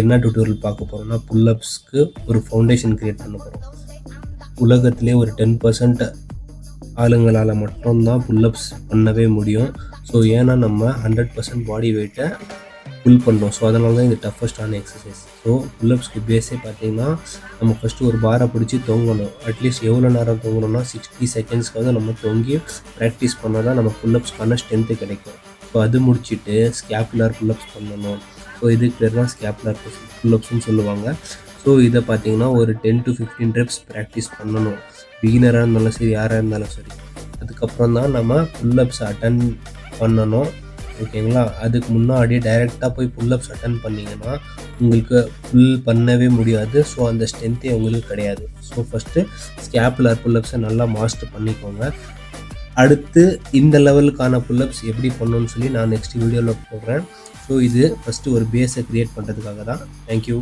என்ன டியூட்டோரியல் பார்க்க போகிறோம்னா புல்லப்ஸ்க்கு ஒரு ஃபவுண்டேஷன் க்ரியேட் பண்ண போகிறோம். உலகத்திலே ஒரு 10% ஆளுங்களால் மட்டும்தான் புல்லப்ஸ் பண்ணவே முடியும். ஸோ ஏன்னா நம்ம 100% பாடி வெயிட்டை புல் பண்ணுறோம். ஸோ அதனால தான் இது டஃபஸ்டான எக்ஸசைஸ். ஸோ புல்லப்ஸ்க்கு பேஸே பார்த்தீங்கன்னா நம்ம ஃபஸ்ட்டு ஒரு பாரை பிடிச்சி தொங்கணும். அட்லீஸ்ட் எவ்வளோ நேரம் தொங்கணும்னா 60 செகண்ட்ஸ்க்காவது நம்ம தொங்கி ப்ராக்டிஸ் பண்ணால் தான் நம்ம புல்லப்ஸ்க்கான ஸ்ட்ரென்த்து கிடைக்கும். ஸோ அது முடிச்சுட்டு ஸ்கேப்புலர் புல்லப்ஸ் பண்ணணும். ஸோ இதுக்கு பேர் தான் ஸ்கேப்புலர் புல்லப்ஸ்னு சொல்லுவாங்க. ஸோ இதை பார்த்தீங்கன்னா ஒரு 10 to 15 ரெப்ஸ் ப்ராக்டிஸ் பண்ணணும். பிகினராக இருந்தாலும் சரி, யாராக இருந்தாலும் சரி. அதுக்கப்புறம் தான் நம்ம புல்லப்ஸ் அட்டன் பண்ணணும். ஓகேங்களா? அதுக்கு முன்னாடி டைரெக்டாக போய் புல்லப்ஸ் அட்டன் பண்ணிங்கன்னா உங்களுக்கு புல் பண்ணவே முடியாது. ஸோ அந்த ஸ்ட்ரென்த்தே உங்களுக்கு கிடையாது. ஸோ ஃபஸ்ட்டு ஸ்கேப்புலர் புல்லப்ஸை நல்லா மாஸ்டர் பண்ணிக்கோங்க. அடுத்து இந்த லெவலுக்கான புல்லப்ஸ் எப்படி பண்ணணும்னு சொல்லி நான் நெக்ஸ்ட் வீடியோவில் போடுறேன். ஸோ இது ஃபஸ்ட்டு ஒரு பேஸை க்ரியேட் பண்ணுறதுக்காக தான். தேங்க்யூ.